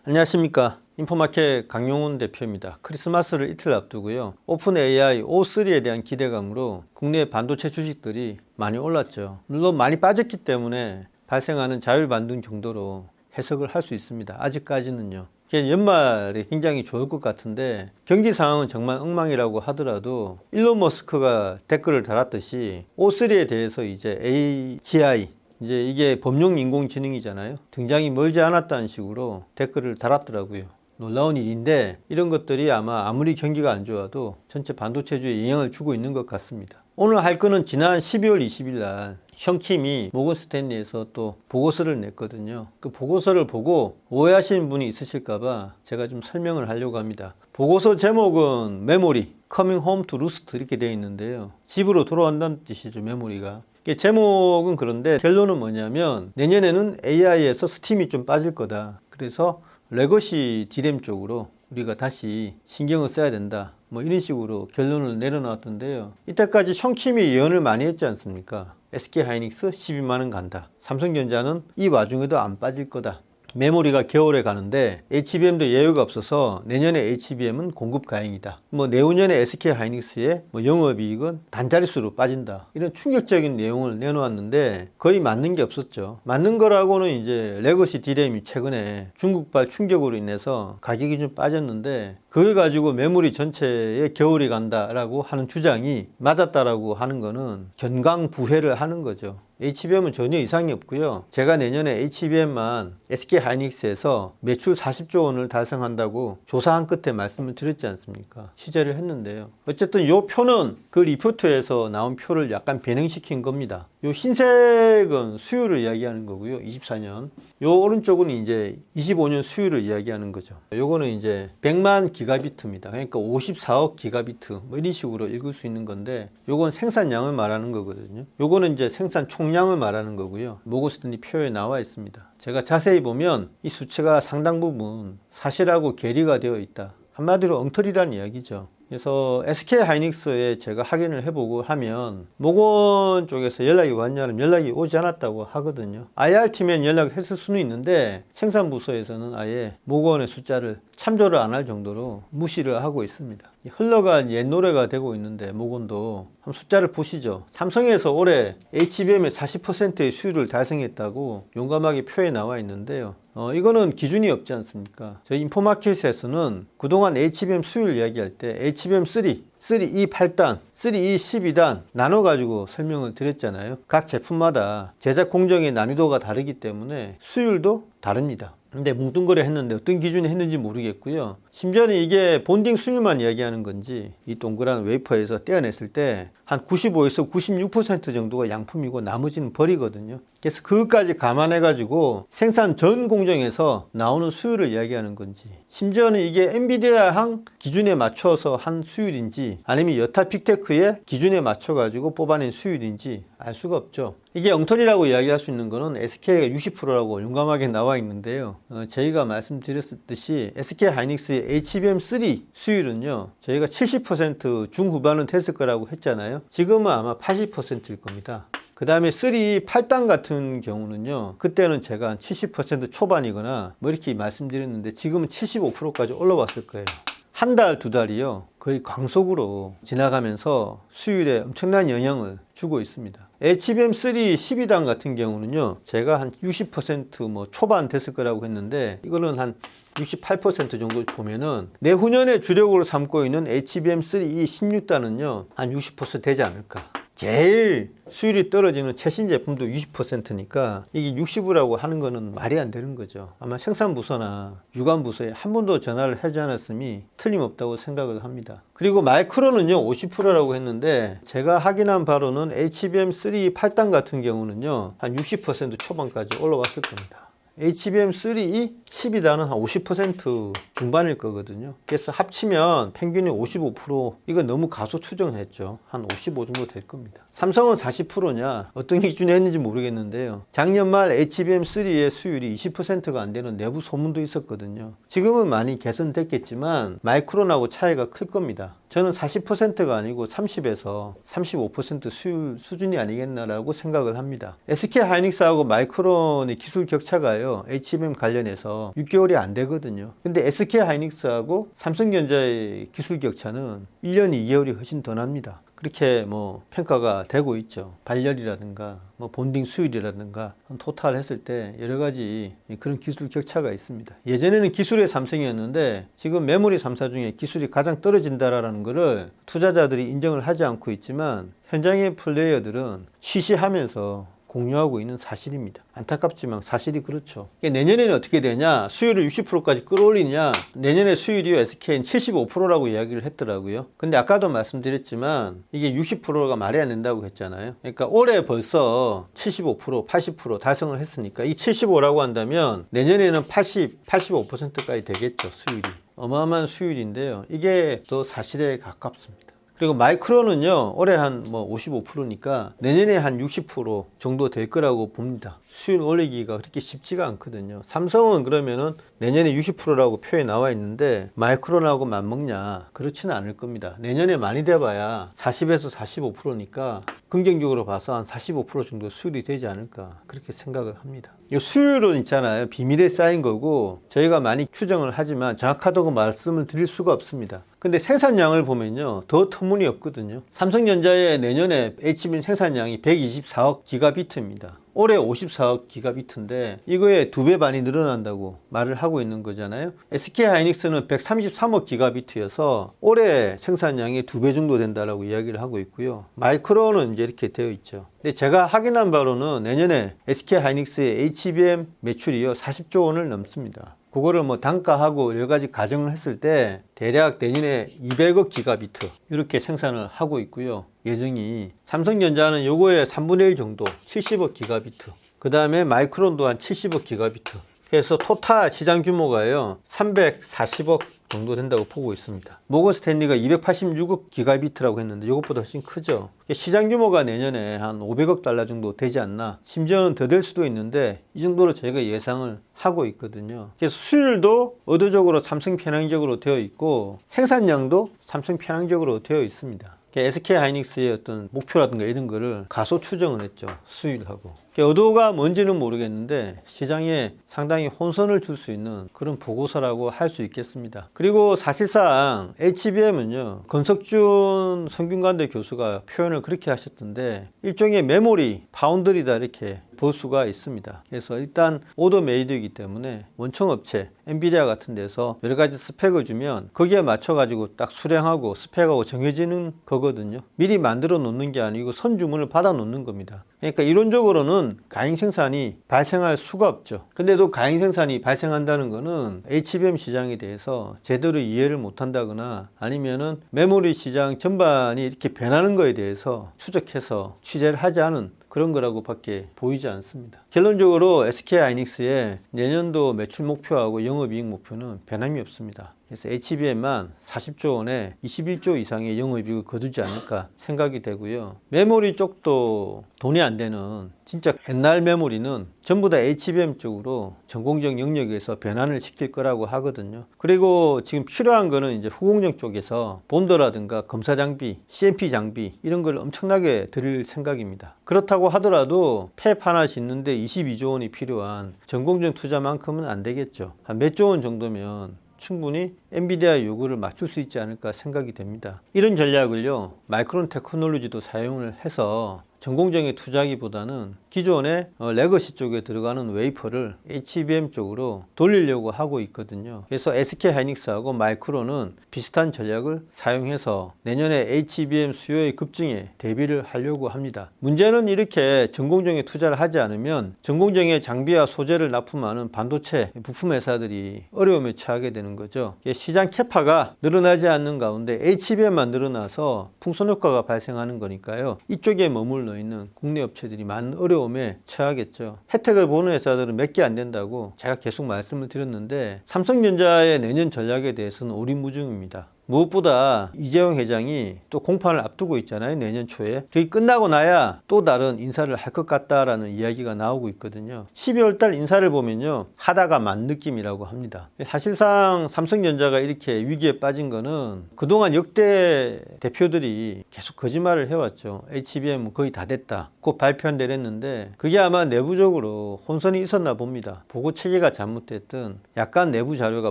안녕하십니까. 인포마켓 강용훈 대표입니다. 크리스마스를 이틀 앞두고요. 오픈 AI O3에 대한 기대감으로 국내 반도체 주식들이 많이 올랐죠. 물론 많이 빠졌기 때문에 발생하는 자율 반등 정도로 해석을 할 수 있습니다. 아직까지는요. 연말에 굉장히 좋을 것 같은데 경기 상황은 정말 엉망이라고 하더라도 일론 머스크가 댓글을 달았듯이 O3에 대해서 이제 AGI 이게 범용 인공지능이잖아요. 등장이 멀지 않았다는 식으로 댓글을 달았더라고요. 놀라운 일인데 이런 것들이 아무리 경기가 안 좋아도 전체 반도체주에 영향을 주고 있는 것 같습니다. 오늘 할 거는 지난 12월 20일 날 션킴이 모건 스탠리에서 또 보고서를 냈거든요. 그 보고서를 보고 오해하시는 분이 있으실까봐 제가 좀 설명을 하려고 합니다. 보고서 제목은 메모리, Coming Home to Roost 이렇게 되어 있는데요. 집으로 돌아온다는 뜻이죠, 메모리가. 제목은 그런데 결론은 뭐냐면 내년에는 AI에서 스팀이 좀 빠질 거다. 그래서 레거시 디램 쪽으로 우리가 다시 신경을 써야 된다. 이런 식으로 결론을 내려놨던데요. 이때까지 션킴이 예언을 많이 했지 않습니까? SK하이닉스 12만원 간다. 삼성전자는 이 와중에도 안 빠질 거다. 메모리가 겨울에 가는데 HBM도 예외가 없어서 내년에 HBM은 공급 가행이다. 내후년에 SK하이닉스의 영업이익은 단자릿수로 빠진다. 이런 충격적인 내용을 내놓았는데 거의 맞는 게 없었죠. 맞는 거라고는 이제 레거시 디램이 최근에 중국발 충격으로 인해서 가격이 좀 빠졌는데 그걸 가지고 메모리 전체에 겨울이 간다라고 하는 주장이 맞았다라고 하는 거는 견강부회를 하는 거죠. HBM은 전혀 이상이 없고요. 제가 내년에 HBM만 SK하이닉스에서 매출 40조 원을 달성한다고 조사한 끝에 말씀을 드렸지 않습니까? 취재를 했는데요. 어쨌든 이 표는 그 리포트에서 나온 표를 약간 변형시킨 겁니다. 이 흰색은 수율을 이야기하는 거고요. 24년. 요 오른쪽은 이제 25년 수율을 이야기하는 거죠. 요거는 이제 100만 기가비트입니다. 그러니까 54억 기가비트 이런 식으로 읽을 수 있는 건데 요건 생산량을 말하는 거거든요. 요거는 이제 생산 총량을 말하는 거고요. 모건 스탠리 표에 나와 있습니다. 제가 자세히 보면 이 수치가 상당 부분 사실하고 괴리가 되어 있다. 한마디로 엉터리라는 이야기죠. 그래서 SK하이닉스에 제가 확인을 해보고 하면 모건 쪽에서 연락이 왔냐면 연락이 오지 않았다고 하거든요. IR팀엔 연락했을 수는 있는데 생산부서에서는 아예 모건의 숫자를 참조를 안 할 정도로 무시를 하고 있습니다. 흘러간 옛 노래가 되고 있는데 모건도 한번 숫자를 보시죠. 삼성에서 올해 HBM의 40%의 수율을 달성했다고 용감하게 표에 나와 있는데요. 이거는 기준이 없지 않습니까? 저희 인포마켓에서는 그동안 HBM 수율 이야기할 때 HBM3, 3E 8단, 3E 12단 나눠가지고 설명을 드렸잖아요. 각 제품마다 제작 공정의 난이도가 다르기 때문에 수율도 다릅니다. 근데 뭉뚱그려 했는데 어떤 기준이 했는지 모르겠고요. 심지어는 이게 본딩 수율만 이야기하는 건지 이 동그란 웨이퍼에서 떼어냈을 때 한 95에서 96% 정도가 양품이고 나머지는 버리거든요. 그래서 그것까지 감안해 가지고 생산 전 공정에서 나오는 수율을 이야기하는 건지 심지어는 이게 엔비디아항 기준에 맞춰서 한 수율인지 아니면 여타 픽테크의 기준에 맞춰 가지고 뽑아낸 수율인지 알 수가 없죠. 이게 엉터리라고 이야기할 수 있는 거는 SK가 60%라고 용감하게 나와 있는데요. 저희가 말씀드렸듯이 SK하이닉스의 HBM3 수율은요. 저희가 70% 중후반은 됐을 거라고 했잖아요. 지금은 아마 80%일 겁니다. 그 다음에 3 8단 같은 경우는요. 그때는 제가 한 70% 초반이거나 이렇게 말씀드렸는데 지금은 75%까지 올라왔을 거예요. 한 달, 두 달이요. 거의 광속으로 지나가면서 수율에 엄청난 영향을 주고 있습니다. HBM3 12단 같은 경우는요. 제가 한 60% 초반 됐을 거라고 했는데 이거는 한 68% 정도 보면은 내후년에 주력으로 삼고 있는 HBM3 16단은요. 한 60% 되지 않을까. 제일 수율이 떨어지는 최신 제품도 60%니까 이게 60이라고 하는 거는 말이 안 되는 거죠. 아마 생산부서나 유관부서에 한 번도 전화를 하지 않았음이 틀림없다고 생각을 합니다. 그리고 마이크론은요 50%라고 했는데 제가 확인한 바로는 HBM3 8단 같은 경우는요 한 60% 초반까지 올라왔을 겁니다. HBM3 12단은 한 50% 중반일 거거든요. 그래서 합치면 평균이 55%, 이거 너무 가소 추정했죠. 한 55 정도 될 겁니다. 삼성은 40%냐? 어떤 기준에 했는지 모르겠는데요. 작년 말 HBM3의 수율이 20%가 안 되는 내부 소문도 있었거든요. 지금은 많이 개선됐겠지만 마이크론하고 차이가 클 겁니다. 저는 40%가 아니고 30에서 35% 수율 수준이 아니겠나라고 생각을 합니다. SK 하이닉스하고 마이크론의 기술 격차가요, HBM 관련해서 6개월이 안 되거든요. 근데 SK 하이닉스하고 삼성전자의 기술 격차는 1년 2개월이 훨씬 더 납니다. 그렇게 뭐 평가가 되고 있죠. 발열이라든가 뭐 본딩 수율이라든가 토탈 했을 때 여러 가지 그런 기술 격차가 있습니다. 예전에는 기술의 삼성이었는데 지금 메모리 3사 중에 기술이 가장 떨어진다라는 것을 투자자들이 인정을 하지 않고 있지만 현장의 플레이어들은 시시하면서 공유하고 있는 사실입니다. 안타깝지만 사실이 그렇죠. 내년에는 어떻게 되냐? 수율을 60%까지 끌어올리냐? 내년에 수율이 SK는 75%라고 이야기를 했더라고요. 근데 아까도 말씀드렸지만 이게 60%가 말이 안 된다고 했잖아요. 그러니까 올해 벌써 75%, 80% 달성을 했으니까 이 75라고 한다면 내년에는 80, 85%까지 되겠죠. 수율이. 어마어마한 수율인데요. 이게 더 사실에 가깝습니다. 그리고 마이크론은요, 올해 한 뭐 55%니까 내년에 한 60% 정도 될 거라고 봅니다. 수율 올리기가 그렇게 쉽지가 않거든요. 삼성은 그러면은 내년에 60%라고 표에 나와 있는데 마이크론하고 맞먹냐? 그렇지는 않을 겁니다. 내년에 많이 돼봐야 40에서 45%니까 긍정적으로 봐서 한 45% 정도 수율이 되지 않을까 그렇게 생각을 합니다. 이 수율은 있잖아요. 비밀에 쌓인 거고 저희가 많이 추정을 하지만 정확하다고 말씀을 드릴 수가 없습니다. 근데 생산량을 보면요, 더 터무니없거든요. 삼성전자의 내년에 HBM 생산량이 124억 기가비트입니다. 올해 54억 기가비트인데 이거에 2배 반이 늘어난다고 말을 하고 있는 거잖아요. SK 하이닉스는 133억 기가비트여서 올해 생산량이 2배 정도 된다라고 이야기를 하고 있고요. 마이크론은 이제 이렇게 되어 있죠. 근데 제가 확인한 바로는 내년에 SK 하이닉스의 HBM 매출이요 40조 원을 넘습니다. 그거를 뭐 단가하고 여러 가지 가정을 했을 때 대략 내년에 200억 기가비트 이렇게 생산을 하고 있고요. 예정이 삼성전자는 요거의 3분의 1 정도 70억 기가비트, 그 다음에 마이크론도 한 70억 기가비트, 그래서 토탈 시장 규모가요 340억 정도 된다고 보고 있습니다. 모건 스탠리가 286억 기가비트라고 했는데 이것보다 훨씬 크죠. 시장 규모가 내년에 한 500억 달러 정도 되지 않나, 심지어는 더 될 수도 있는데 이 정도로 저희가 예상을 하고 있거든요. 그래서 수율도 의도적으로 삼성 편향적으로 되어 있고 생산량도 삼성 편향적으로 되어 있습니다. SK 하이닉스의 어떤 목표라든가 이런 거를 가소 추정을 했죠. 수율하고. 의도가 뭔지는 모르겠는데 시장에 상당히 혼선을 줄 수 있는 그런 보고서라고 할 수 있겠습니다. 그리고 사실상 HBM은요, 권석준 성균관대 교수가 표현을 그렇게 하셨던데 일종의 메모리 파운드리다 이렇게 볼 수가 있습니다. 그래서 일단 오더 메이드이기 때문에 원청업체 엔비디아 같은 데서 여러 가지 스펙을 주면 거기에 맞춰 가지고 딱 수량하고 스펙하고 정해지는 거거든요. 미리 만들어 놓는 게 아니고 선주문을 받아 놓는 겁니다. 그러니까 이론적으로는 가행 생산이 발생할 수가 없죠. 근데도 가행 생산이 발생한다는 거는 HBM 시장에 대해서 제대로 이해를 못 한다거나 아니면은 메모리 시장 전반이 이렇게 변하는 거에 대해서 추적해서 취재를 하지 않은 그런 거라고 밖에 보이지 않습니다. 결론적으로 SK 하이닉스의 내년도 매출 목표하고 영업이익 목표는 변함이 없습니다. 그래서 HBM만 40조 원에 21조 이상의 영업이익을 거두지 않을까 생각이 되고요. 메모리 쪽도 돈이 안 되는 진짜 옛날 메모리는 전부 다 HBM 쪽으로 전공정 영역에서 변환을 시킬 거라고 하거든요. 그리고 지금 필요한 거는 이제 후공정 쪽에서 본더라든가 검사 장비, CMP 장비 이런 걸 엄청나게 드릴 생각입니다. 그렇다고 하더라도 팹 하나 짓는데 22조 원이 필요한 전공정 투자만큼은 안 되겠죠. 한 몇 조 원 정도면 충분히 엔비디아 요구를 맞출 수 있지 않을까 생각이 됩니다. 이런 전략을요, 마이크론 테크놀로지도 사용을 해서 전공정에 투자하기보다는 기존의 레거시 쪽에 들어가는 웨이퍼를 HBM 쪽으로 돌리려고 하고 있거든요. 그래서 SK 하이닉스하고 마이크론은 비슷한 전략을 사용해서 내년에 HBM 수요의 급증에 대비를 하려고 합니다. 문제는 이렇게 전공정에 투자를 하지 않으면 전공정의 장비와 소재를 납품하는 반도체 부품 회사들이 어려움에 처하게 되는 거죠. 시장 캐파가 늘어나지 않는 가운데 HBM만 늘어나서 풍선 효과가 발생하는 거니까요. 이쪽에 머물러 있는 국내 업체들이 많은 어려움에 처하겠죠. 혜택을 보는 회사들은 몇 개 안 된다고 제가 계속 말씀을 드렸는데 삼성전자의 내년 전략에 대해서는 오리무중입니다. 무엇보다 이재용 회장이 또 공판을 앞두고 있잖아요. 내년 초에. 그게 끝나고 나야 또 다른 인사를 할 것 같다라는 이야기가 나오고 있거든요. 12월 달 인사를 보면요. 하다가 만 느낌이라고 합니다. 사실상 삼성전자가 이렇게 위기에 빠진 거는 그동안 역대 대표들이 계속 거짓말을 해왔죠. HBM은 거의 다 됐다. 곧 발표한 대로 했는데 그게 아마 내부적으로 혼선이 있었나 봅니다. 보고 체계가 잘못됐든 약간 내부 자료가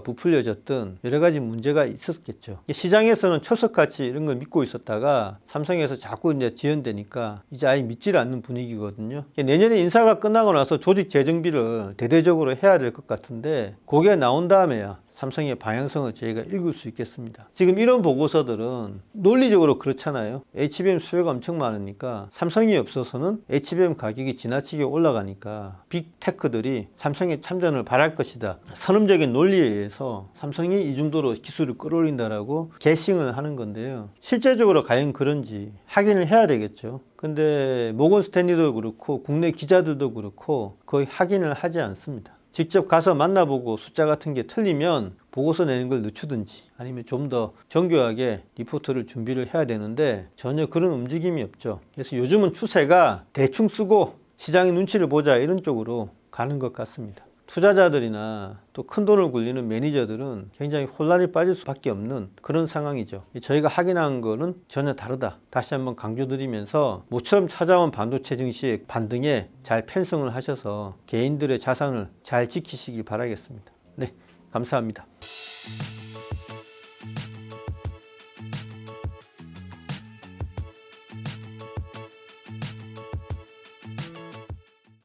부풀려졌든 여러 가지 문제가 있었겠죠. 시장에서는 철석같이 이런 걸 믿고 있었다가 삼성에서 자꾸 이제 지연되니까 이제 아예 믿질 않는 분위기거든요. 내년에 인사가 끝나고 나서 조직 재정비를 대대적으로 해야 될 것 같은데 그게 나온 다음에야 삼성의 방향성을 저희가 읽을 수 있겠습니다. 지금 이런 보고서들은 논리적으로 그렇잖아요. HBM 수요가 엄청 많으니까 삼성이 없어서는 HBM 가격이 지나치게 올라가니까 빅테크들이 삼성의 참전을 바랄 것이다. 선언적인 논리에 의해서 삼성이 이 정도로 기술을 끌어올린다라고 게싱을 하는 건데요. 실제적으로 과연 그런지 확인을 해야 되겠죠. 근데 모건 스탠리도 그렇고 국내 기자들도 그렇고 거의 확인을 하지 않습니다. 직접 가서 만나보고 숫자 같은 게 틀리면 보고서 내는 걸 늦추든지 아니면 좀 더 정교하게 리포트를 준비를 해야 되는데 전혀 그런 움직임이 없죠. 그래서 요즘은 추세가 대충 쓰고 시장의 눈치를 보자 이런 쪽으로 가는 것 같습니다. 투자자들이나 또 큰 돈을 굴리는 매니저들은 굉장히 혼란에 빠질 수밖에 없는 그런 상황이죠. 저희가 확인한 거는 전혀 다르다. 다시 한번 강조드리면서 모처럼 찾아온 반도체 증시의 반등에 잘 편성을 하셔서 개인들의 자산을 잘 지키시길 바라겠습니다. 네, 감사합니다.